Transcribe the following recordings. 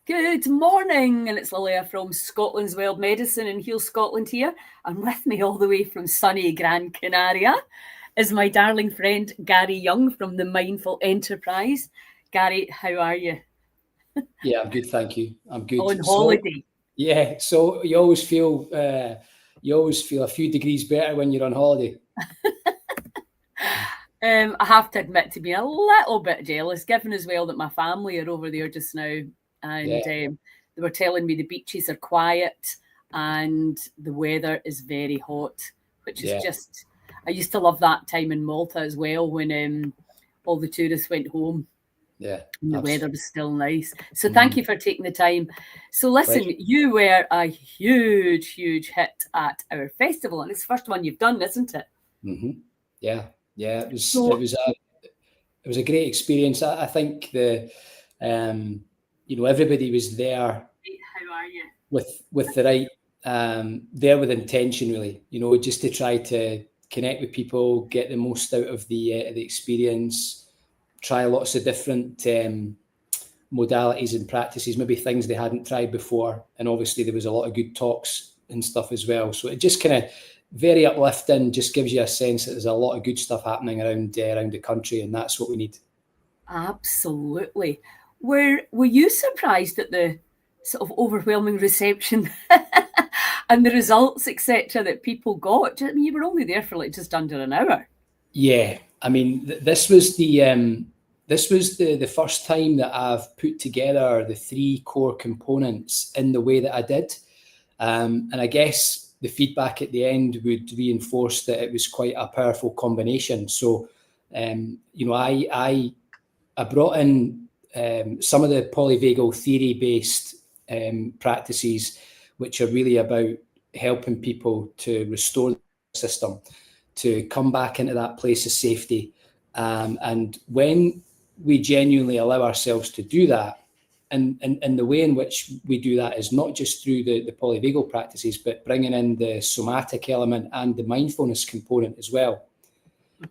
Good morning, and it's Lilia from Scotland's Wild Medicine and Heal Scotland here. And with me all the way from sunny Gran Canaria is my darling friend Gary Young from the Mindful Enterprise. Gary, how are you? Yeah, I'm good, thank you. I'm good. On holiday. So you always feel a few degrees better when you're on holiday. I have to admit to being a little bit jealous, given as well that my family are over there just now, and they were telling me the beaches are quiet and the weather is very hot, which is just. I used to love that time in Malta as well when all the tourists went home. Yeah, and the weather was still nice. So thank you for taking the time. So listen, you were a huge hit at our festival, and it's the first one you've done, isn't it? Mm-hmm. Yeah. It was a great experience. I think everybody was there. How are you? With the right there with intention, really. Just to try to connect with people, get the most out of the experience. Try lots of different modalities and practices, maybe things they hadn't tried before. And obviously there was a lot of good talks and stuff as well. So it just kind of very uplifting, just gives you a sense that there's a lot of good stuff happening around the country, and that's what we need. Absolutely. Were you surprised at the sort of overwhelming reception and the results, etc., that people got? I mean, you were only there for like just under an hour. Yeah, I mean, this was the first time that I've put together the three core components in the way that I did, and I guess the feedback at the end would reinforce that it was quite a powerful combination. So, I brought in some of the polyvagal theory-based practices, which are really about helping people to restore the system, to come back into that place of safety. And when we genuinely allow ourselves to do that, and the way in which we do that is not just through the polyvagal practices, but bringing in the somatic element and the mindfulness component as well.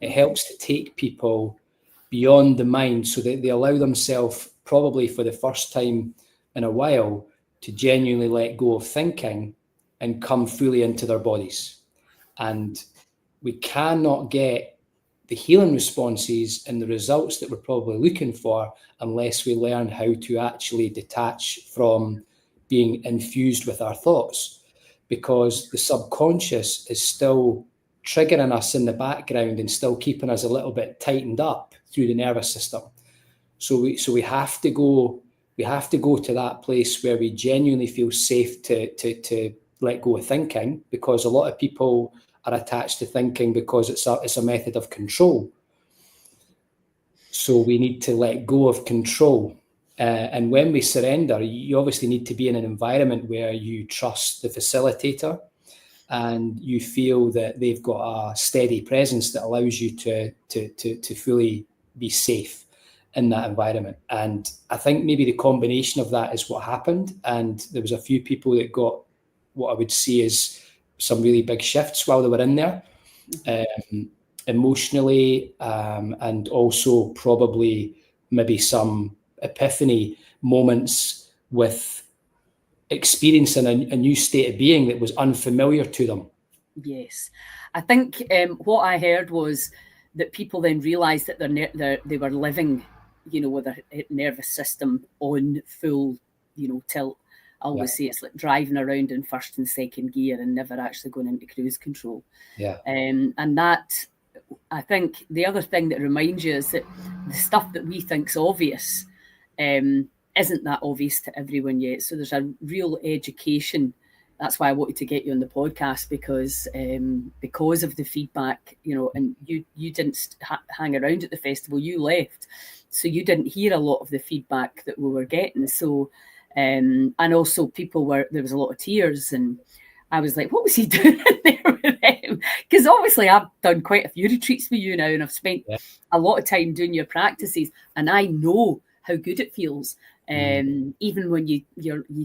It helps to take people beyond the mind so that they allow themselves, probably for the first time in a while, to genuinely let go of thinking and come fully into their bodies. And we cannot get the healing responses and the results that we're probably looking for unless we learn how to actually detach from being infused with our thoughts, because the subconscious is still triggering us in the background and still keeping us a little bit tightened up through the nervous system. So we have to go to that place where we genuinely feel safe to let go of thinking, because a lot of people are attached to thinking because it's a method of control. So we need to let go of control. And when we surrender, you obviously need to be in an environment where you trust the facilitator and you feel that they've got a steady presence that allows you to fully be safe in that environment. And I think maybe the combination of that is what happened. And there was a few people that got what I would see as some really big shifts while they were in there, emotionally, and also probably maybe some epiphany moments with experiencing a new state of being that was unfamiliar to them. Yes. I think what I heard was that people then realised that they were living, with their nervous system on full, tilt. I always say it's like driving around in first and second gear and never actually going into cruise control. Yeah. And that, I think the other thing that reminds you is that the stuff that we think's obvious isn't that obvious to everyone yet. So there's a real education. That's why I wanted to get you on the podcast, because of the feedback, and you didn't hang around at the festival, you left. So you didn't hear a lot of the feedback that we were getting. So, and also there was a lot of tears, and I was like, what was he doing in there with them? Because obviously I've done quite a few retreats with you now, and I've spent a lot of time doing your practices, and I know how good it feels. Even when you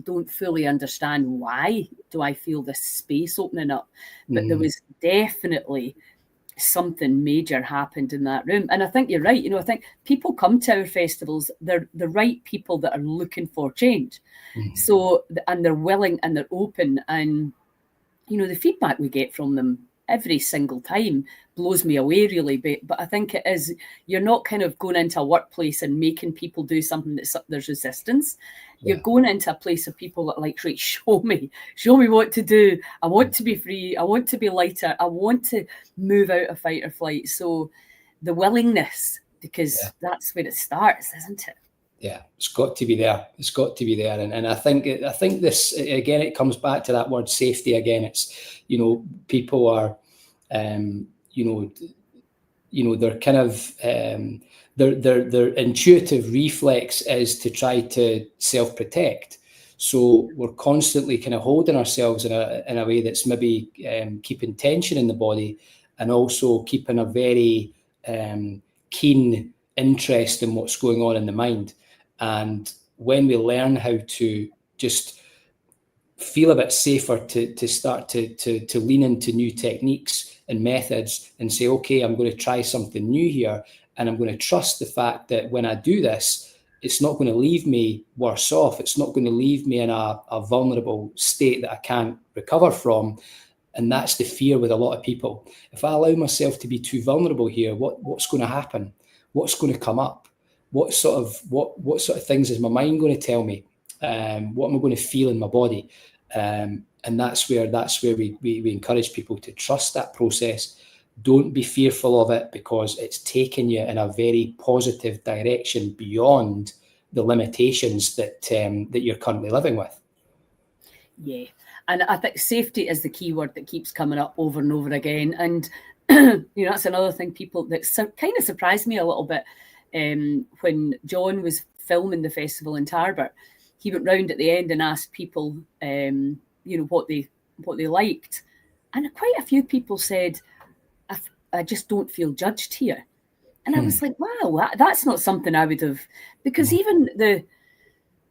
don't fully understand why do I feel this space opening up, but there was definitely something major happened in that room. And I think you're right. I think people come to our festivals, they're the right people that are looking for change. Mm-hmm. So, and they're willing and they're open. And, the feedback we get from them every single time blows me away, really. But I think it is, you're not kind of going into a workplace and making people do something there's resistance. You're going into a place of people that are like, right, show me what to do. I want to be free. I want to be lighter. I want to move out of fight or flight. So the willingness, because that's where it starts, isn't it? Yeah, it's got to be there. It's got to be there. And I think this, again, it comes back to that word safety again. It's, people are, they're kind of, their intuitive reflex is to try to self-protect. So we're constantly kind of holding ourselves in a way that's maybe keeping tension in the body, and also keeping a very keen interest in what's going on in the mind. And when we learn how to just feel a bit safer to start to lean into new techniques and methods and say, okay, I'm going to try something new here, and I'm going to trust the fact that when I do this, it's not going to leave me worse off. It's not going to leave me in a vulnerable state that I can't recover from. And that's the fear with a lot of people. If I allow myself to be too vulnerable here, what's going to happen? What's going to come up? What sort of things is my mind going to tell me? What am I going to feel in my body? And that's where we encourage people to trust that process. Don't be fearful of it, because it's taking you in a very positive direction beyond the limitations that you're currently living with. Yeah, and I think safety is the key word that keeps coming up over and over again. And that's another thing people that kind of surprised me a little bit. When John was filming the festival in Tarbert, he went round at the end and asked people, what they liked, and quite a few people said, "I just don't feel judged here." And I was like, "Wow, that's not something I would have," because even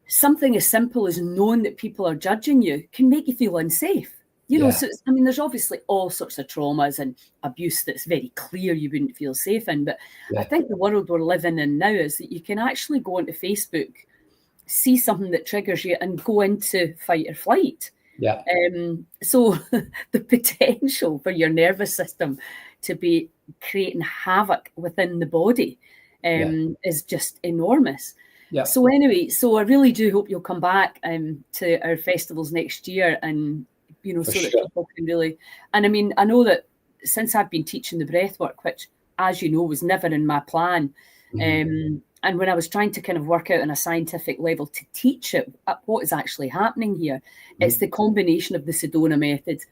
something as simple as knowing that people are judging you can make you feel unsafe. So there's obviously all sorts of traumas and abuse that's very clear you wouldn't feel safe in. But I think the world we're living in now is that you can actually go onto Facebook, see something that triggers you, and go into fight or flight. Yeah. So the potential for your nervous system to be creating havoc within the body is just enormous. Yeah. So anyway, I really do hope you'll come back to our festivals next year, and that people can really. And I mean, I know that since I've been teaching the breathwork, which, as you know, was never in my plan, and when I was trying to kind of work out on a scientific level to teach it, what is actually happening here, it's the combination of the Sedona method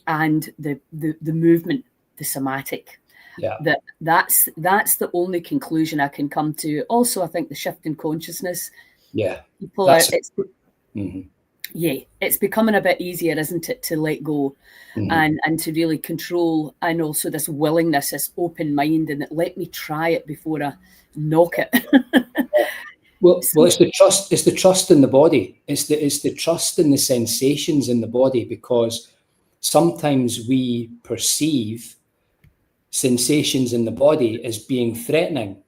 and the movement, the somatic. Yeah, that's the only conclusion I can come to. Also, I think the shift in consciousness. Yeah, people are. It's becoming a bit easier, isn't it, to let go and to really control, and also this willingness, this open mind, and that let me try it before I knock it. Well, it's the trust. It's the trust in the body. It's the trust in the sensations in the body, because sometimes we perceive sensations in the body as being threatening,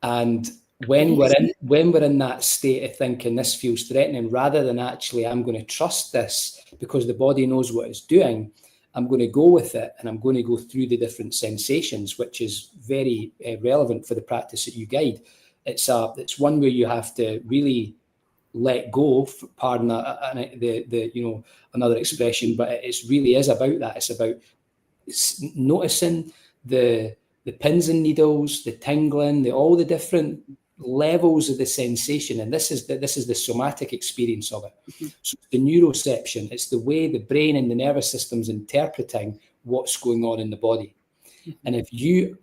and when we're in that state of thinking this feels threatening, rather than actually I'm going to trust this because the body knows what it's doing, I'm going to go with it, and I'm going to go through the different sensations, which is very relevant for the practice that you guide. It's one where you have to really let go, pardon the another expression, but it really is about that. It's about noticing the pins and needles, the tingling, all the different levels of the sensation, and this is the somatic experience of it. So the neuroception, it's the way the brain and the nervous system's interpreting what's going on in the body. And if you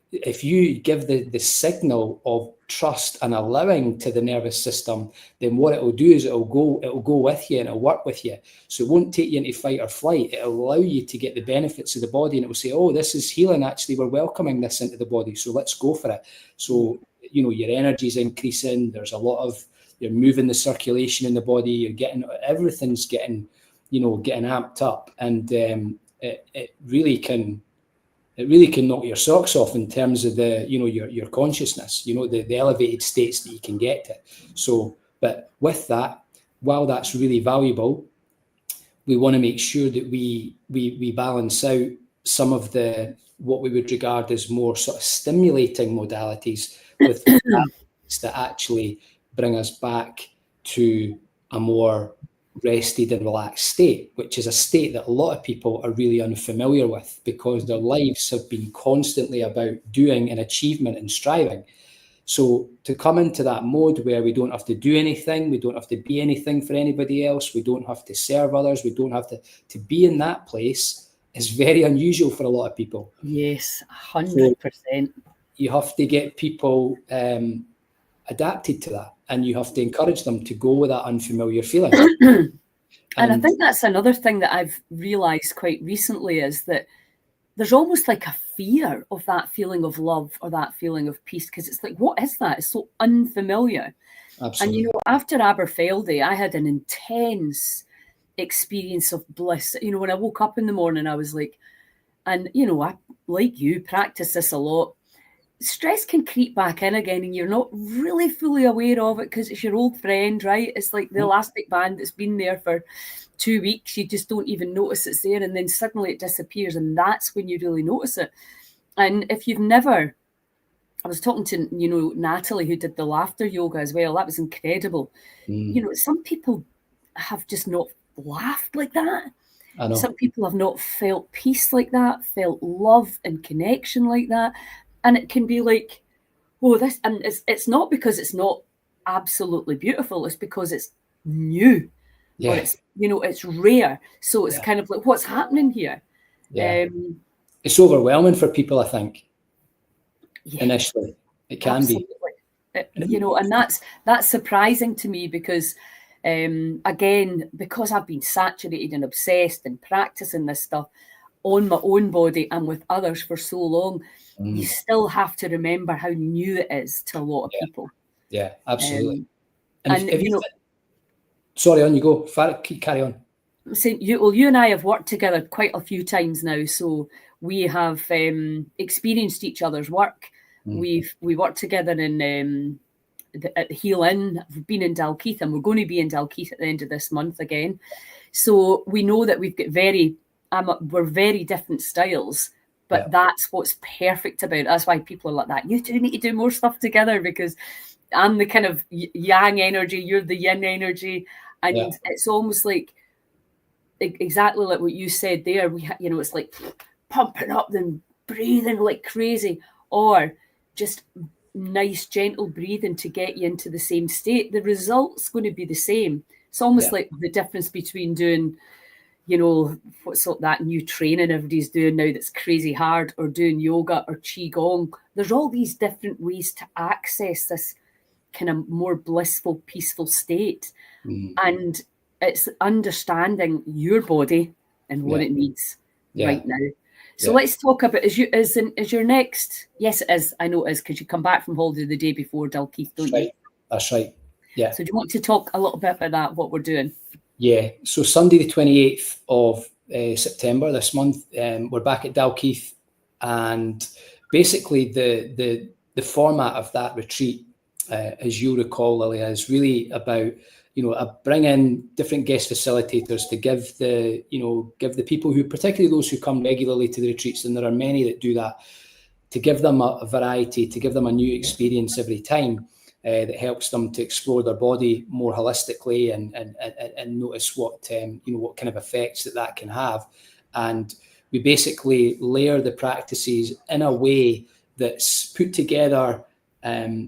give the signal of trust and allowing to the nervous system, then what it will do is it'll go with you and it'll work with you. So it won't take you into fight or flight. It'll allow you to get the benefits of the body, and it will say, oh, this is healing. Actually, we're welcoming this into the body, so let's go for it. So your energy's increasing. There's a lot of, you're moving the circulation in the body. You're getting, everything's getting amped up, and it really can. it really can knock your socks off in terms of the, your consciousness, the elevated states that you can get to. So, but with that, while that's really valuable, we want to make sure that we balance out some of the, what we would regard as more sort of stimulating modalities with that actually bring us back to a more rested and relaxed state, which is a state that a lot of people are really unfamiliar with because their lives have been constantly about doing and achievement and striving. So to come into that mode where we don't have to do anything, we don't have to be anything for anybody else, we don't have to serve others, we don't have to be in that place is very unusual for a lot of people. Yes, 100%. So you have to get people adapted to that, and you have to encourage them to go with that unfamiliar feeling. And I think that's another thing that I've realized quite recently is that there's almost like a fear of that feeling of love or that feeling of peace, because it's like, what is that? It's so unfamiliar. Absolutely. And, after Aberfeldy, I had an intense experience of bliss. When I woke up in the morning, I was like, and, I, like you, practice this a lot. Stress can creep back in again and you're not really fully aware of it because it's your old friend, right? It's like the elastic band that's been there for 2 weeks. You just don't even notice it's there, and then suddenly it disappears, and that's when you really notice it. And if you've never, I was talking to, Natalie, who did the laughter yoga as well. That was incredible. Some people have just not laughed like that. I know. Some people have not felt peace like that, felt love and connection like that. And it can be like, this, and it's not because it's not absolutely beautiful. It's because it's new, or it's, it's rare. So it's kind of like, what's happening here? Yeah. It's overwhelming for people, I think. Initially, it can absolutely be. And that's surprising to me because, again, because I've been saturated and obsessed and practicing this stuff on my own body and with others for so long, you still have to remember how new it is to a lot of people. Yeah, absolutely. And sorry, on you go. Carry on. I'm saying you and I have worked together quite a few times now, so we have experienced each other's work. We worked together in at Heal In. We've been in Dalkeith, and we're going to be in Dalkeith at the end of this month again. So we know that we've got we're very different styles. But that's what's perfect about it. That's why people are like that. You two need to do more stuff together because I'm the kind of yang energy, you're the yin energy. And it's almost like exactly like what you said there. It's like pumping up and breathing like crazy, or just nice, gentle breathing to get you into the same state. The result's going to be the same. It's almost like the difference between doing, what's that new training everybody's doing now that's crazy hard, or doing yoga or qigong. There's all these different ways to access this kind of more blissful, peaceful state. And it's understanding your body and what it needs right now. So let's talk about, is your next, yes it is, I know it is, because you come back from holiday the day before Dalkeith, don't you? That's right. Yeah. So do you want to talk a little bit about that, what we're doing? Yeah, so Sunday the 28th of September this month, we're back at Dalkeith, and basically the format of that retreat, as you'll recall, Lilia, is really about, bring in different guest facilitators to give the people who, particularly those who come regularly to the retreats, and there are many that do that, to give them a variety, to give them a new experience every time. That helps them to explore their body more holistically and notice what kind of effects that can have. And we basically layer the practices in a way that's put together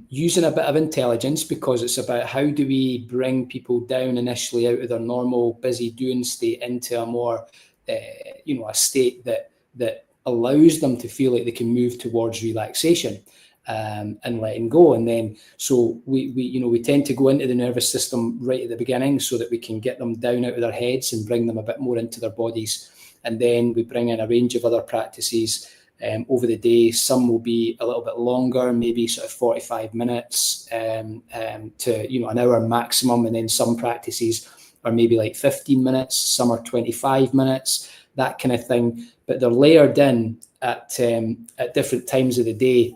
using a bit of intelligence, because it's about how do we bring people down initially out of their normal busy doing state into a more a state that allows them to feel like they can move towards relaxation. And letting go. And then so we tend to go into the nervous system right at the beginning so that we can get them down out of their heads and bring them a bit more into their bodies. And then we bring in a range of other practices over the day. Some will be a little bit longer, maybe sort of 45 minutes to an hour maximum. And then some practices are maybe like 15 minutes, some are 25 minutes. that kind of thing. But they're layered in at different times of the day,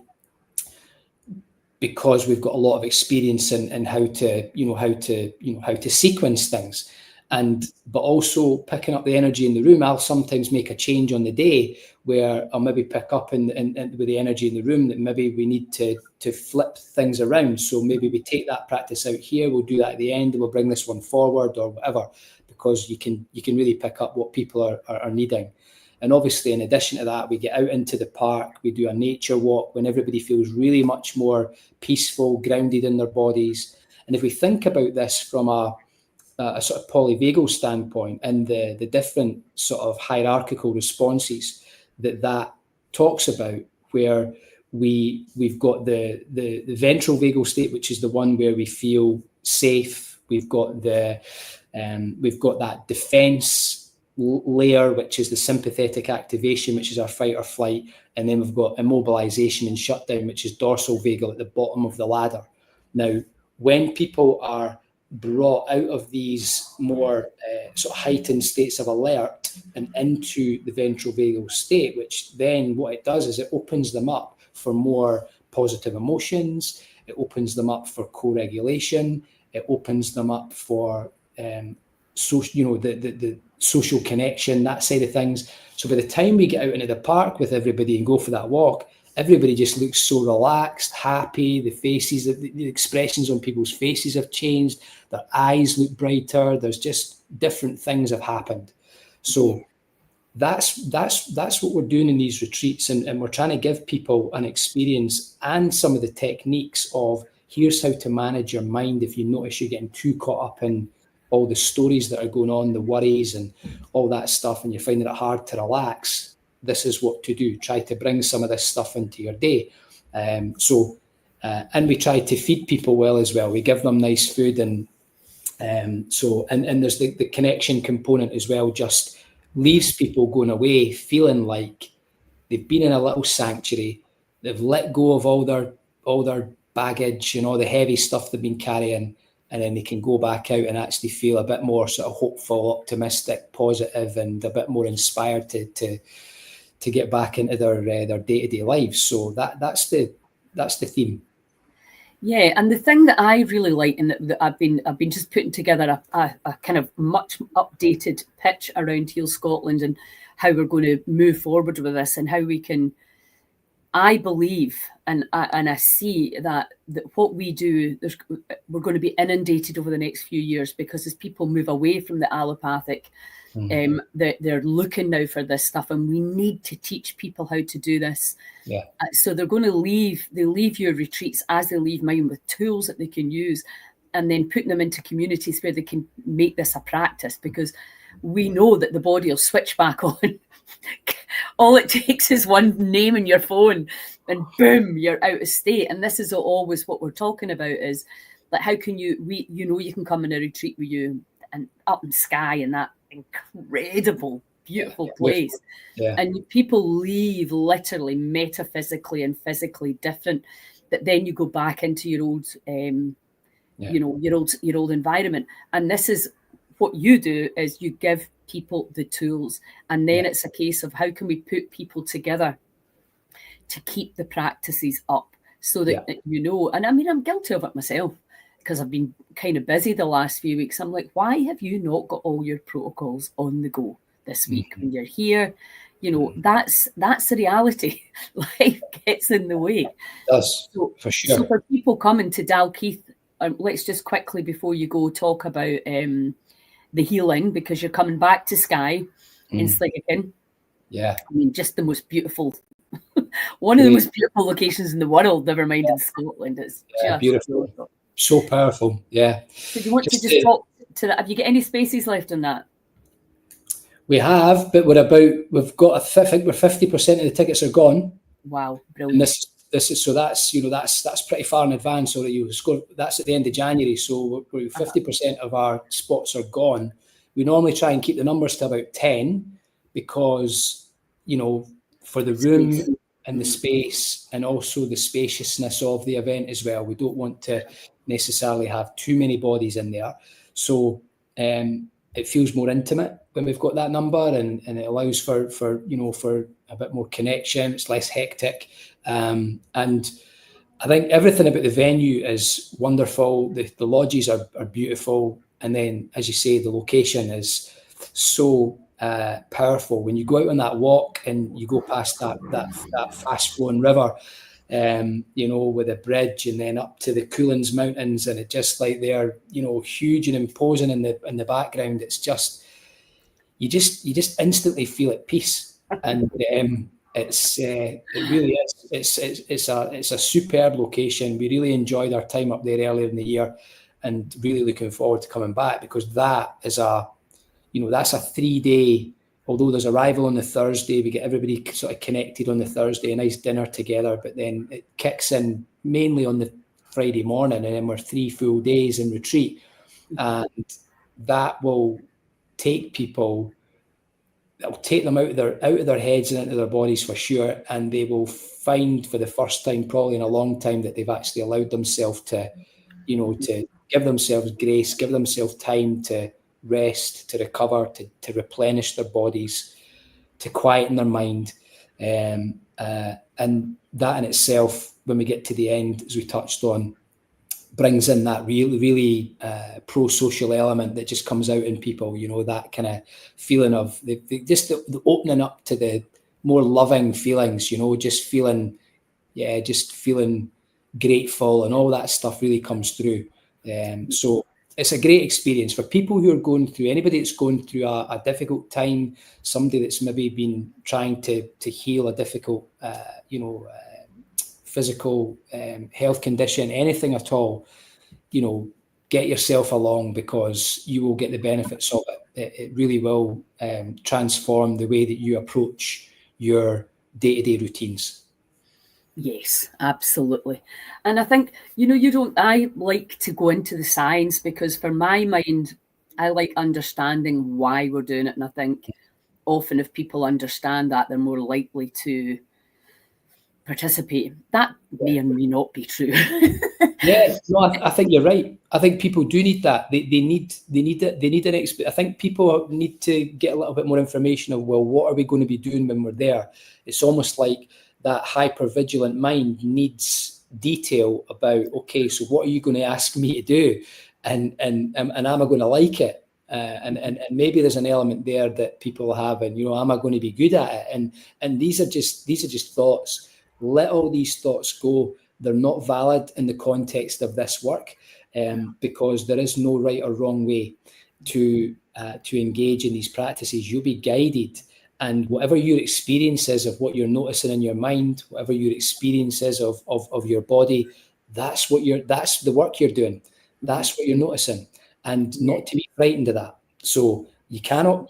because we've got a lot of experience in how to sequence things. But also picking up the energy in the room. I'll sometimes make a change on the day where I'll maybe pick up in with the energy in the room that maybe we need to flip things around. So maybe we take that practice out here, we'll do that at the end, and we'll bring this one forward or whatever, because you can really pick up what people are needing. And obviously, in addition to that, we get out into the park, we do a nature walk when everybody feels really much more peaceful, grounded in their bodies. And if we think about this from a sort of polyvagal standpoint and the different sort of hierarchical responses that talks about, where we've got the ventral vagal state, which is the one where we feel safe. We've got that defense layer, which is the sympathetic activation, which is our fight or flight, and then we've got immobilization and shutdown, which is dorsal vagal at the bottom of the ladder. Now, when people are brought out of these more sort of heightened states of alert and into the ventral vagal state, which then what it does is it opens them up for more positive emotions, it opens them up for co-regulation, it opens them up for the social connection, that side of things. So by the time we get out into the park with everybody and go for that walk, everybody just looks so relaxed, happy. The faces, the expressions on people's faces have changed. Their eyes look brighter. There's just different things have happened. So that's what we're doing in these retreats, and we're trying to give people an experience and some of the techniques of, here's how to manage your mind if you notice you're getting too caught up in all the stories that are going on, the worries and all that stuff, and you're finding it hard to relax. This is what to do. Try to bring some of this stuff into your day. And we try to feed people well as well. We give them nice food, and there's the connection component as well. Just leaves people going away feeling like they've been in a little sanctuary. They've let go of all their baggage and all the heavy stuff they've been carrying, and then they can go back out and actually feel a bit more sort of hopeful, optimistic, positive, and a bit more inspired to get back into their day-to-day lives. So that's the theme. Yeah, and the thing that I really like, and that I've been just putting together a kind of much updated pitch around Heal Scotland and how we're going to move forward with this, and how we can. I believe and I see that what we do, we're going to be inundated over the next few years, because as people move away from the allopathic, they're looking now for this stuff, and we need to teach people how to do this. Yeah. So they're going to leave your retreats as they leave mine with tools that they can use, and then putting them into communities where they can make this a practice, because we know that the body will switch back on. All it takes is one name in your phone and boom, you're out of state. And this is always what we're talking about, is like, how can you can come in a retreat with you and up in Skye and that incredible, beautiful place. Yeah. And people leave literally metaphysically and physically different, that then you go back into your old, your old environment. And this is what you do, is you give people the tools, and then it's a case of how can we put people together to keep the practices up, so that and I mean, I'm guilty of it myself, because I've been kind of busy the last few weeks. I'm like, why have you not got all your protocols on the go this week when you're here? That's the reality. Life gets in the way. It does, for sure. So for people coming to Dalkeith, let's just quickly, before you go, talk about the healing, because you're coming back to Skye in Sligachan. Yeah. I mean, just the most beautiful, one of the most beautiful locations in the world, never mind in Scotland. It's just beautiful. So powerful. Yeah. So do you want to just talk to that? Have you got any spaces left on that? We have, but we've got I think we're 50% of the tickets are gone. Wow, brilliant. And this is, so that's that's pretty far in advance. So that you score, that's at the end of January. So we're 50% of our spots are gone. We normally try and keep the numbers to about 10, because for the room and the space, and also the spaciousness of the event as well. We don't want to necessarily have too many bodies in there. So it feels more intimate when we've got that number, and it allows for a bit more connection. It's less hectic, and I think everything about the venue is wonderful. The lodges are beautiful, and then, as you say, the location is so powerful. When you go out on that walk and you go past that fast flowing river, with a bridge, and then up to the Coolins Mountains, and it just like they're huge and imposing in the background. It's just you just instantly feel at peace, and it really is. It's a superb location. We really enjoyed our time up there earlier in the year, and really looking forward to coming back, because that is that's a 3-day. Although there's arrival on the Thursday, we get everybody sort of connected on the Thursday, a nice dinner together, but then it kicks in mainly on the Friday morning, and then we're 3 full days in retreat. And that will take people, it'll take them out of their heads and into their bodies for sure, and they will find for the first time probably in a long time that they've actually allowed themselves to give themselves grace, give themselves time to rest, to recover, to replenish their bodies, to quieten their mind, and that in itself, when we get to the end, as we touched on, brings in that really pro-social element that just comes out in people, that kind of feeling of the opening up to the more loving feelings, just feeling grateful, and all that stuff really comes through. So it's a great experience for people who are anybody that's going through a difficult time, somebody that's maybe been trying to heal a difficult, physical health condition, anything at all. Get yourself along, because you will get the benefits of it. It really will transform the way that you approach your day-to-day routines. Yes, absolutely. And I think, I like to go into the science, because for my mind, I like understanding why we're doing it. And I think often if people understand that, they're more likely to participate. That may or may not be true. Yeah, no, I think you're right. I think people do need that. They need it. They need I think people need to get a little bit more information of, well, what are we going to be doing when we're there? It's almost like that hyper-vigilant mind needs detail about, okay, so what are you going to ask me to do? And am I going to like it? And maybe there's an element there that people have, and, am I going to be good at it? And these are just thoughts. Let all these thoughts go. They're not valid in the context of this work, because there is no right or wrong way to engage in these practices. You'll be guided. And whatever your experience is of what you're noticing in your mind, whatever your experience is of your body, that's the work you're doing. That's what you're noticing, and not to be frightened of that. So you cannot,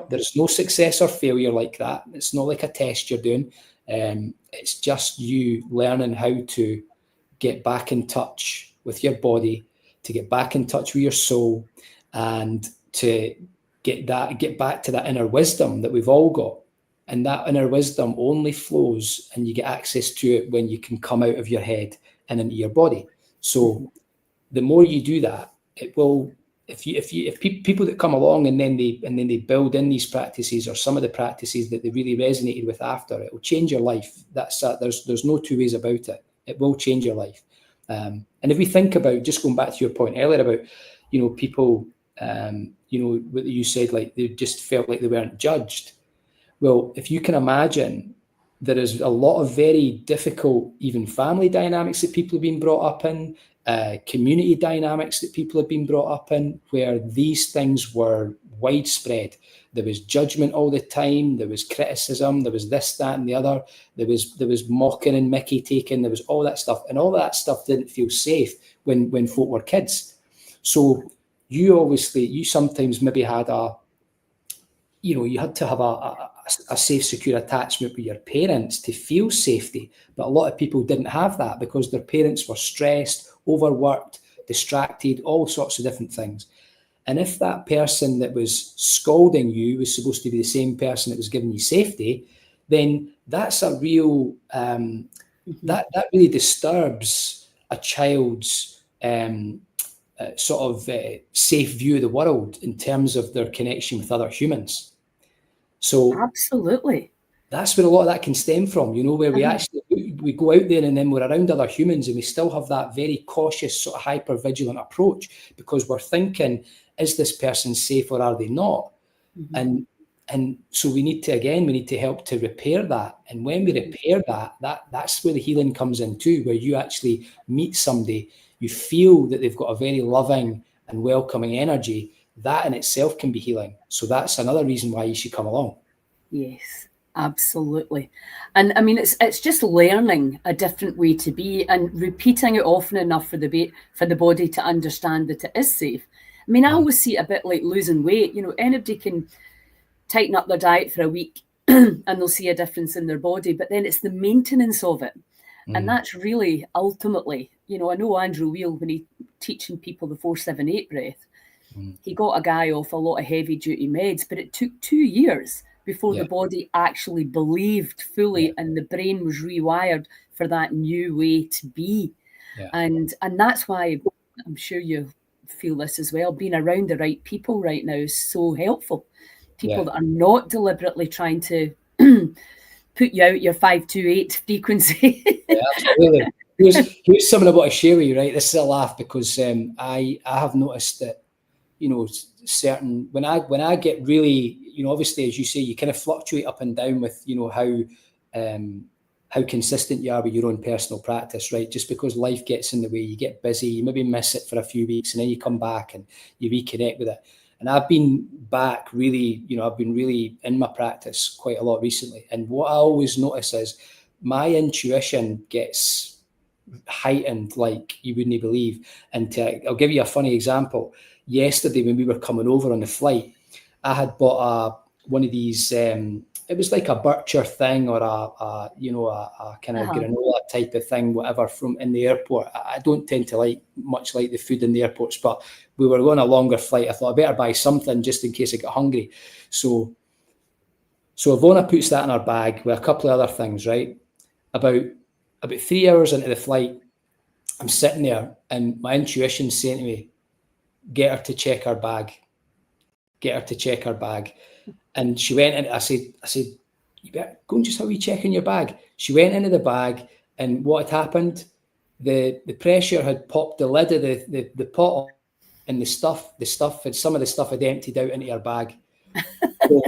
there's no success or failure like that. It's not like a test you're doing. It's just you learning how to get back in touch with your body, to get back in touch with your soul, and to get back to that inner wisdom that we've all got. And that inner wisdom only flows, and you get access to it when you can come out of your head and into your body. So the more you do that, it will, if people that come along and then they build in these practices, or some of the practices that they really resonated with after, it will change your life. There's no two ways about it. It will change your life. And if we think about, just going back to your point earlier about, people, what you said, like they just felt like they weren't judged. Well, if you can imagine, there is a lot of very difficult, even family dynamics that people have been brought up in, community dynamics that people have been brought up in, where these things were widespread. There was judgment all the time. There was criticism. There was this, that, and the other. There was mocking and Mickey taking. There was all that stuff, and all that stuff didn't feel safe when folk were kids. So you sometimes maybe had you had to have a safe, secure attachment with your parents to feel safety. But a lot of people didn't have that, because their parents were stressed, overworked, distracted, all sorts of different things. And if that person that was scolding you was supposed to be the same person that was giving you safety, then that's a real, that really disturbs a child's safe view of the world in terms of their connection with other humans. So absolutely, that's where a lot of that can stem from, where we go out there and then we're around other humans and we still have that very cautious, sort of hyper vigilant approach, because we're thinking, is this person safe or are they not? Mm-hmm. And so we need to help to repair that. And when we repair that's where the healing comes in too, where you actually meet somebody, you feel that they've got a very loving and welcoming energy. That in itself can be healing. So that's another reason why you should come along. Yes, absolutely. And I mean, it's just learning a different way to be and repeating it often enough for the body to understand that it is safe. I mean, I always see it a bit like losing weight. Anybody can tighten up their diet for a week and they'll see a difference in their body, but then it's the maintenance of it. And that's really ultimately, I know Andrew Weil, when he teaching people the 4-7-8 breath, he got a guy off a lot of heavy duty meds, but it took 2 years before the body actually believed fully and the brain was rewired for that new way to be. And that's why I'm sure you feel this as well. Being around the right people right now is so helpful. People that are not deliberately trying to put you out your 528 frequency. Absolutely. Here's something I want to share with you, right? This is a laugh because I have noticed that, certain when I get really, obviously, as you say, you kind of fluctuate up and down with, how consistent you are with your own personal practice, right? Just because life gets in the way, you get busy, you maybe miss it for a few weeks, and then you come back and you reconnect with it. And I've been back really, I've been really in my practice quite a lot recently. And what I always notice is my intuition gets heightened like you wouldn't believe. And I'll give you a funny example. Yesterday, when we were coming over on the flight, I had bought one of these, it was like a Bircher thing or a kind of granola type of thing, whatever, from in the airport. I don't tend to like the food in the airports, but we were on a longer flight. I thought I better buy something just in case I got hungry. So Ivona puts that in her bag with a couple of other things, right? About 3 hours into the flight, I'm sitting there and my intuition's saying to me, get her to check her bag. Get her to check her bag. And she went in. I said, you better go and just have a wee check in your bag. She went into the bag, and what had happened? The pressure had popped the lid of the pot, and some of the stuff had emptied out into her bag. So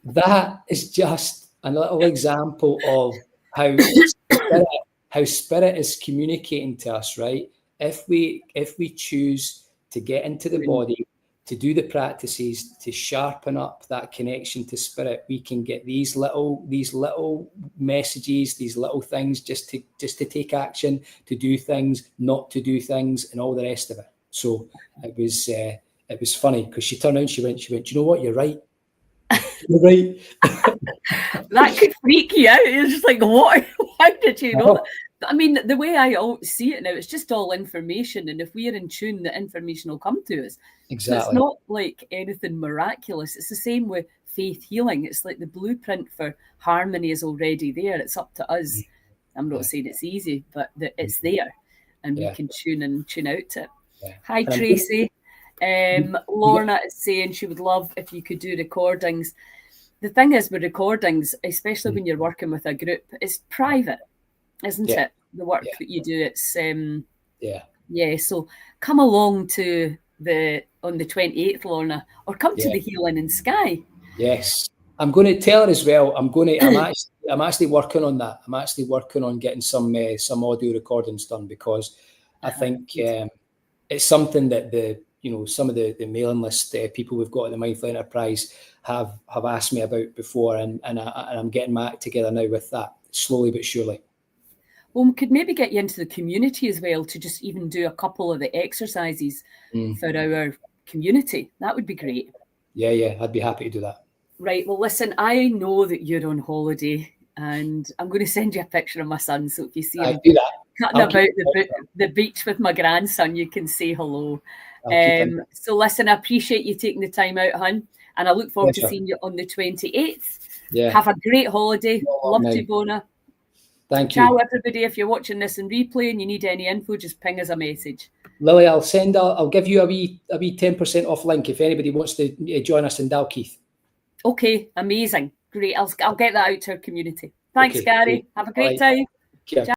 that is just a little example of how spirit is communicating to us, right? If we choose to get into the body, to do the practices, to sharpen up that connection to spirit, we can get these little messages, these little things, just to take action, to do things, not to do things, and all the rest of it. So it was funny because she turned around, she went, you know what, you're right. You're right. That could freak you out. It's just like, what? How did you know that? I mean, the way I see it now, it's just all information. And if we are in tune, the information will come to us. Exactly. So it's not like anything miraculous. It's the same with faith healing. It's like the blueprint for harmony is already there. It's up to us. I'm not saying it's easy, but it's there. And we can tune out to it. Yeah. Hi, Tracy. Lorna is saying she would love if you could do recordings. The thing is with recordings, especially when you're working with a group, it's private, isn't it? The work that you do, it's so come along to on the 28th, Lorna, or come to the Healing in Skye. Yes, I'm going to tell her as well. I'm actually working on that. I'm actually working on getting some audio recordings done, because I think it's something that some of the mailing list people we've got at the Mindful Enterprise have asked me about before, and I'm getting my act together now with that, slowly but surely. Well, we could maybe get you into the community as well, to just even do a couple of the exercises for our community. That would be great. Yeah, I'd be happy to do that. Right. Well, listen, I know that you're on holiday, and I'm going to send you a picture of my son. So if you see him cutting about the beach with my grandson, you can say hello. So listen, I appreciate you taking the time out, hon, and I look forward to seeing you on the 28th. Yeah. Have a great holiday. Love to, Ivona. Thank you. Ciao, everybody. If you're watching this in replay and you need any info, just ping us a message. Lily, I'll give you a wee 10% off link if anybody wants to join us in Dalkeith. Okay, amazing. Great. I'll get that out to our community. Thanks, Okay, Gary. great. Have a great Bye. time. Cheers.